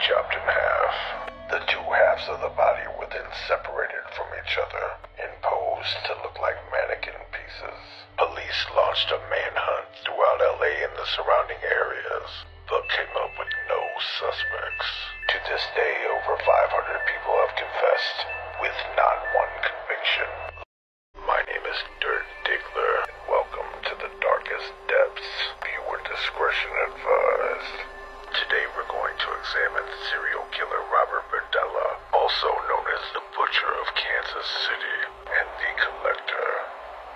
chopped in half. The two halves of the body were then separated from each other and posed to look like mannequin pieces. Police launched a manhunt throughout LA and the surrounding areas, but came up with no suspects. To this day, over 500 people have confessed, with not one conviction. My name is Dirt Diggler, and welcome to the darkest depths. Viewer discretion advised. Today we're going to examine serial killer Robert Bordella, also known as the Butcher of Kansas City, and the Collector.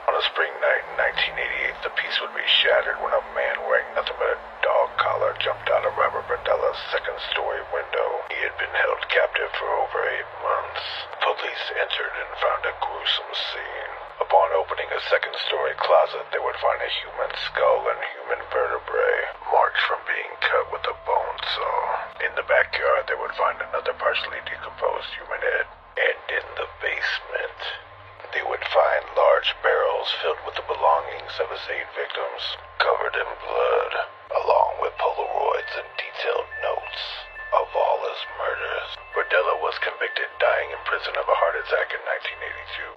On a spring night in 1988, the peace would be shattered when a man wearing nothing but a dog collar jumped out of Robert Bordella's second-story window. He had been held captive for over 8 months. Police entered and found a gruesome scene. Upon opening a second-story closet, they would find a human skull and human vertebrae, marked from being cut with a bone saw. In the backyard, they would find another partially decomposed human head. And in the basement, they would find large barrels filled with the belongings of his 8 victims, covered in blood, along with Polaroids and detailed notes of all his murders. Bordella was convicted, dying in prison of a heart attack in 1982.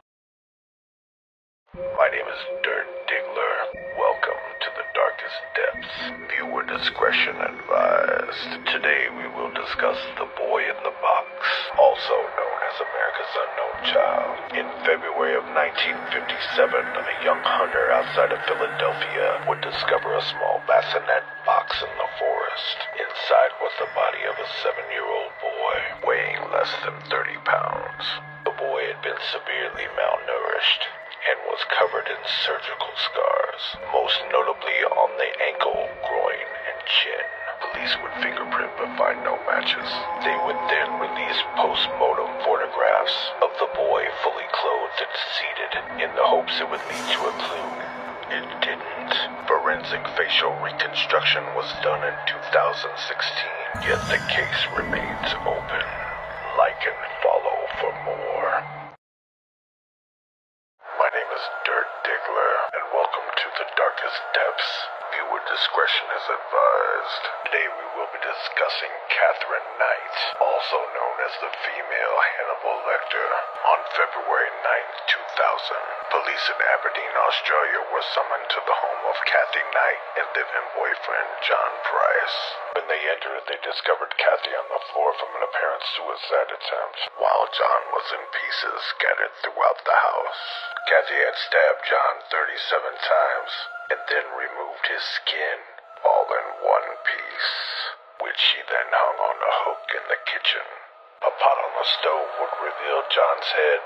My name is Dirt Diggler. Welcome to the darkest depths. Viewer discretion advised. Today we will discuss The Boy in the Box, also known as America's Unknown Child. In February of 1957, a young hunter outside of Philadelphia would discover a small bassinet box in the forest. Inside was the body of a 7-year-old boy, weighing less than 30 pounds. The boy had been severely malnourished and was covered in surgical scars, most notably on the ankle, groin, and chin. Police would fingerprint but find no matches. They would then release post-mortem photographs of the boy fully clothed and seated in the hopes it would lead to a clue. It didn't. Forensic facial reconstruction was done in 2016, yet the case remains open. Like and follow for more. My name is Dirt Diggler, and welcome to the darkest depths. Viewer discretion is advised. Today we will be discussing Katherine Knight, also known as the female Hannibal Lecter. On February 9, 2000, police in Aberdeen, Australia were summoned to the home of Kathy Knight and live-in boyfriend John Price. When they entered, they discovered Kathy on the floor from an apparent suicide attempt, while John was in pieces scattered throughout the house. Kathy had stabbed John 37 times and then removed his skin, all in one piece, which she then hung on a hook in the kitchen. A pot on the stove would reveal John's head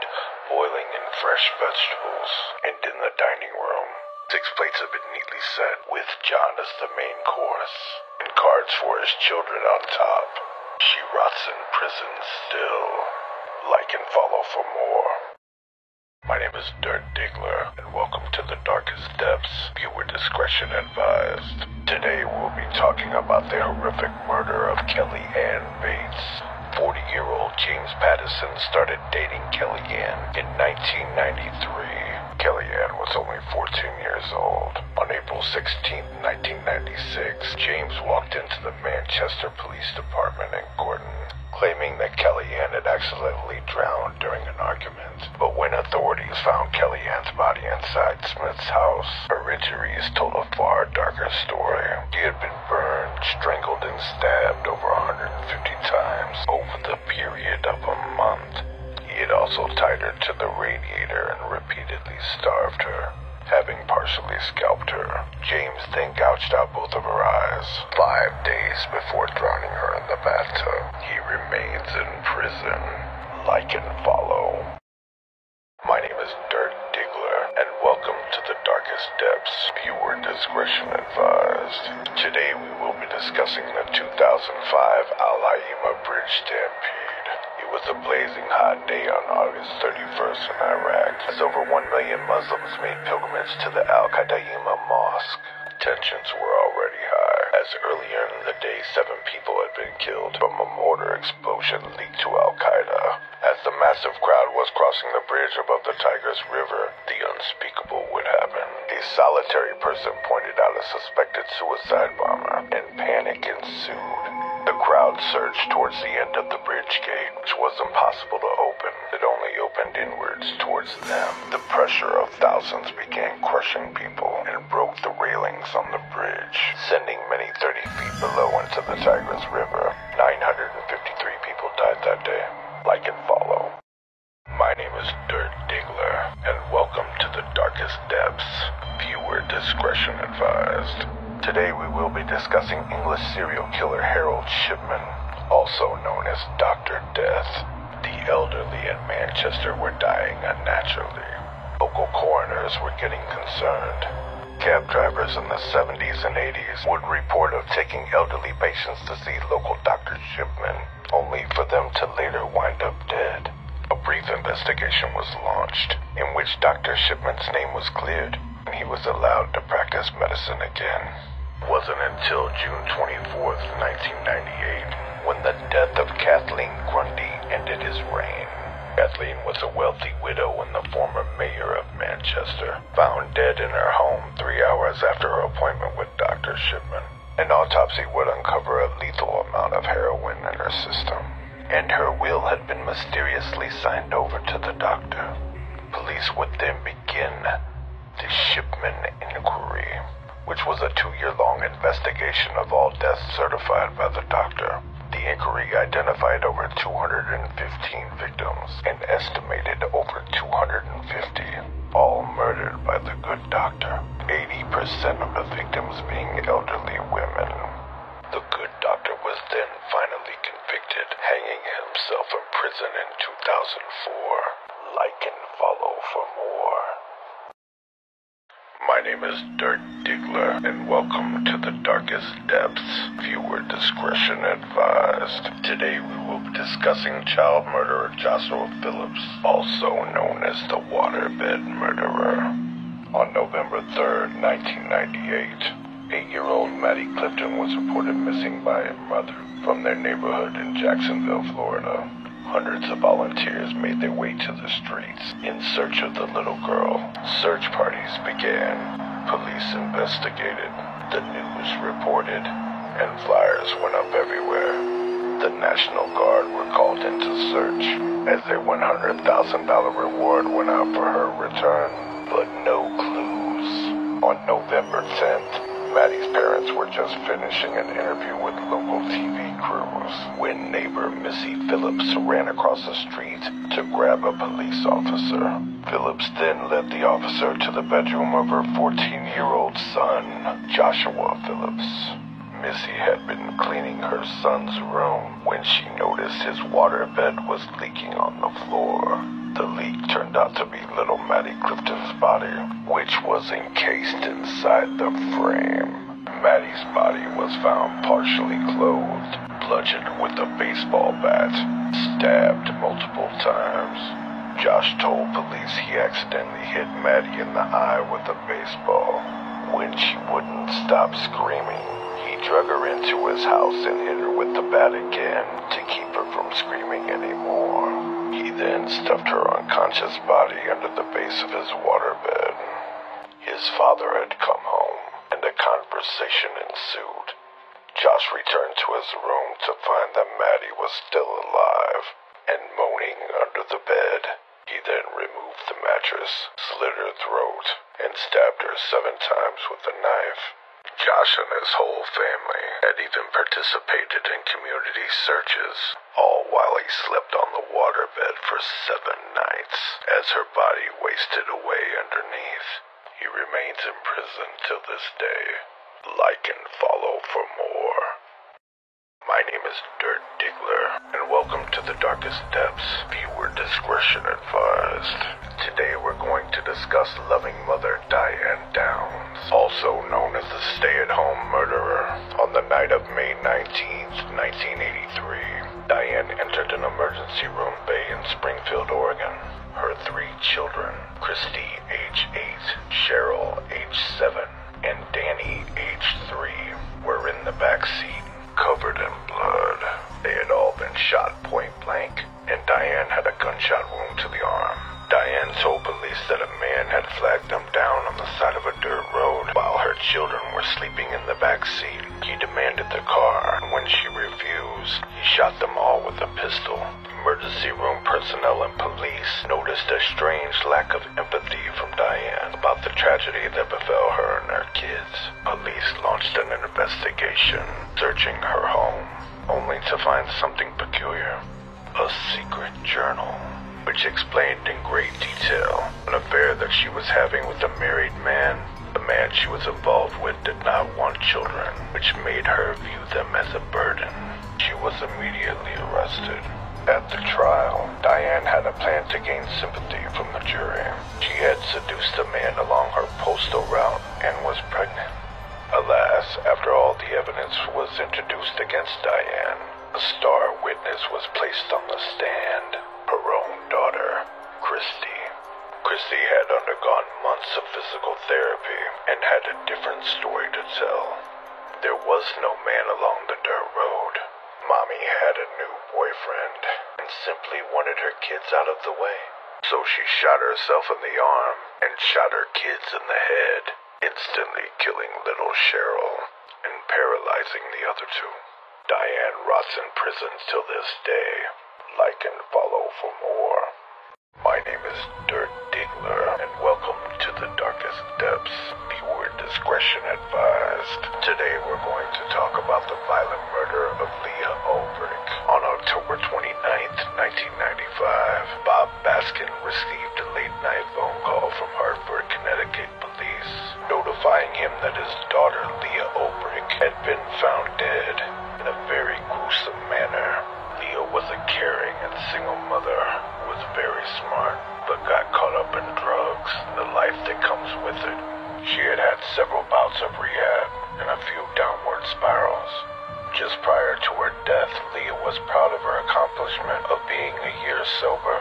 boiling in fresh vegetables, and in the dining room, 6 plates have been neatly set, with John as the main course, and cards for his children on top. She rots in prison still. Like and follow for more. My name is Dirt Diggler, and welcome to the darkest depths. Viewer discretion advised. Today we'll be talking about the horrific murder of Kelly Ann Bates. 40-year-old James Pattison started dating Kelly Ann in 1993. Kelly Ann was only 14 years old. On April 16, 1996, James walked into the Manchester Police Department in Gordon, claiming that Kelly Ann had accidentally drowned during an argument. But when authorities found Kelly Ann's body inside Smith's house, her injuries told a far darker story. She had been burned, strangled, and stabbed over 150 times over the period of a month. He had also tied her to the radiator and repeatedly starved her. Having partially scalped her, James then gouged out both of her eyes 5 days before drowning her in the bathtub. He remains in prison. Like and follow. My name is Dirt Diggler, and welcome to the darkest depths. Viewer discretion advised. Today we will be discussing the 2005 Al-Aima Bridge stampede. It was a blazing hot day on August 31st in Iraq, as over 1 million Muslims made pilgrimage to the Al-Qadaima Mosque. Tensions were already high, as earlier in the day 7 people had been killed from a mortar explosion leaked to Al-Qaeda. As the massive crowd was crossing the bridge above the Tigris River, the unspeakable would happen. A solitary person pointed out a suspected suicide bomber, and panic ensued. The crowd on search towards the end of the bridge gate, which was impossible to open. It only opened inwards towards them. The pressure of thousands began crushing people and broke the railings on the bridge, sending many 30 feet below into the Tigris River. 953 people died that day. Like and follow. My name is Dirt Diggler, and welcome to the darkest depths. Viewer discretion advised. Today we will be discussing English serial killer Harold Shipman, also known as Dr. Death. The elderly in Manchester were dying unnaturally. Local coroners were getting concerned. Cab drivers in the 70s and 80s would report of taking elderly patients to see local Dr. Shipman, only for them to later wind up dead. A brief investigation was launched, in which Dr. Shipman's name was cleared, and he was allowed to practice medicine again. It wasn't until June 24th, 1998, when the death of Kathleen Grundy ended his reign. Kathleen was a wealthy widow and the former mayor of Manchester, found dead in her home 3 hours after her appointment with Dr. Shipman. An autopsy would uncover a lethal amount of heroin in her system, and her will had been mysteriously signed over to the doctor. Police would then begin the Shipman Inquiry, which was a 2-year-long investigation of all deaths certified by the doctor. The inquiry identified over 215 victims and estimated over 250, all murdered by the good doctor, 80% of the victims being elderly women. The good doctor was then finally convicted, hanging himself in prison in 2004. Like and follow for more. My name is Dirt Diggler, and welcome to the darkest depths. Viewer discretion advised. Today we will be discussing child murderer Joshua Phillips, also known as the waterbed murderer. On November 3rd, 1998, 8-year-old Maddie Clifton was reported missing by her mother from their neighborhood in Jacksonville, Florida. Hundreds of volunteers made their way to the streets in search of the little girl. Search parties began. Police investigated. The news reported, and flyers went up everywhere. The National Guard were called into search, as a $100,000 reward went out for her return, but no clues. On November 10th, Maddie's parents were just finishing an interview with local TV crews when neighbor Missy Phillips ran across the street to grab a police officer. Phillips then led the officer to the bedroom of her 14-year-old son, Joshua Phillips. Missy had been cleaning her son's room when she noticed his waterbed was leaking on the floor. The leak turned out to be little Maddie Clifton's body, which was encased inside the frame. Maddie's body was found partially clothed, bludgeoned with a baseball bat, stabbed multiple times. Josh told police he accidentally hit Maddie in the eye with a baseball. When she wouldn't stop screaming, he drug her into his house and hit her with the bat again to keep her from screaming anymore. He then stuffed her unconscious body under the base of his waterbed. His father had come home, and a conversation ensued. Josh returned to his room to find that Maddie was still alive and moaning under the bed. He then removed the mattress, slit her throat, and stabbed her 7 times with a knife. Josh and his whole family had even participated in community searches, all while he slept on the waterbed for 7 nights, as her body wasted away underneath. He remains in prison till this day. Like and follow for more. My name is Dirt Diggler, and welcome to the darkest depths. Viewer discretion advised. Today we're going to discuss loving mother Diane Downs, also known as the stay-at-home murderer. On the night of May 19th, 1983, Diane entered an emergency room bay in Springfield, Oregon. Her 3 children, Christy, age 8, Cheryl, age 7, and Danny, age 3, were in the back seat, covered in blood. They had all been shot point blank, and Diane had a gunshot wound to the arm. Diane told police that a man had flagged them down on the side of a dirt road while her children were sleeping in the back seat. He demanded the car, and when she refused, with a pistol. Emergency room personnel and police noticed a strange lack of empathy from Diane about the tragedy that befell her and her kids. Police launched an investigation, searching her home, only to find something peculiar. A secret journal, which explained in great detail an affair that she was having with a married man. The man she was involved with did not want children, which made her view them as a burden. She was immediately arrested. At the trial, Diane had a plan to gain sympathy from the jury. She had seduced a man along her postal route and was pregnant. Alas, after all the evidence was introduced against Diane, a star witness was placed on the stand, her own daughter, Christy. Christy had undergone months of physical therapy and had a different story to tell. There was no man along the dirt road. Mommy had a new boyfriend and simply wanted her kids out of the way. So she shot herself in the arm and shot her kids in the head, instantly killing little Cheryl and paralyzing the other two. Diane rots in prison till this day. Like and follow for more. My name is Dirt Diggler, and welcome to the Darkest Depths. Viewer discretion advised. Today we're going to talk about the violent murder of Leah Ulbrich. On October 29th, 1995, Bob Baskin received a late-night phone call from Hartford, Connecticut police, notifying him that his daughter, Leah Ulbrich, had been found dead in a very gruesome manner. Leah was a caring and single mother who was very smart, but got caught up in drugs and the life that comes with it. She had had several bouts of rehab and a few downward spirals. Just prior to her death, Leah was proud of her accomplishment of being a year sober.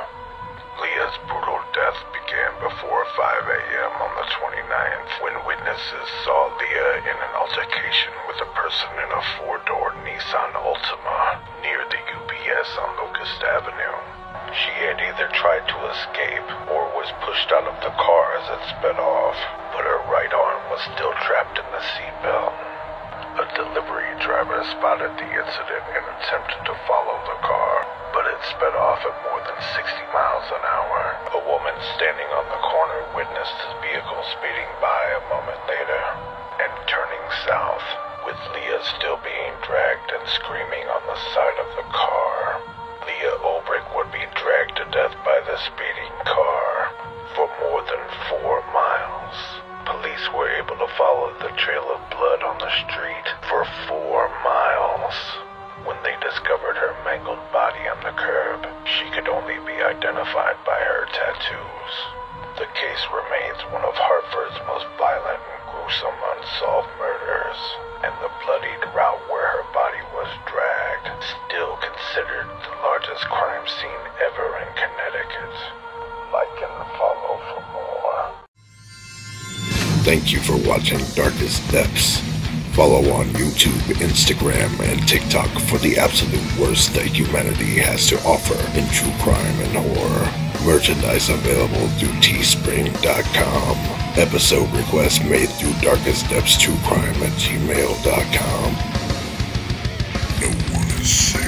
Leah's brutal death began before 5 a.m. on the 29th, when witnesses saw Leah in an altercation with a person in a four-door Nissan Altima near the UPS on Locust Avenue. She had either tried to escape or was pushed out of the car as it sped off, but her right arm was still trapped in the seatbelt. A delivery driver spotted the incident and attempted to follow the car, but it sped off at more than 60 miles an hour. A woman standing on the corner witnessed his vehicle speeding by a moment later and turning south, with Leah still being dragged and screaming on the side of the car. Leah Ulbrich would be dragged to death by the speeding car for more than 4 miles. Police were able to follow the trail of blood on the street for 4 miles. When they discovered her mangled body on the curb, she could only be identified by her tattoos. The case remains one of Hartford's most violent and gruesome unsolved murders, and the bloodied route where her body was dragged still considered the largest crime scene ever in Connecticut. Like and follow for more. Thank you for watching Darkest Depths. Follow on YouTube, Instagram, and TikTok for the absolute worst that humanity has to offer in true crime and horror. Merchandise available through teespring.com. Episode requests made through darkestdepthstruecrime@gmail.com. No one is safe.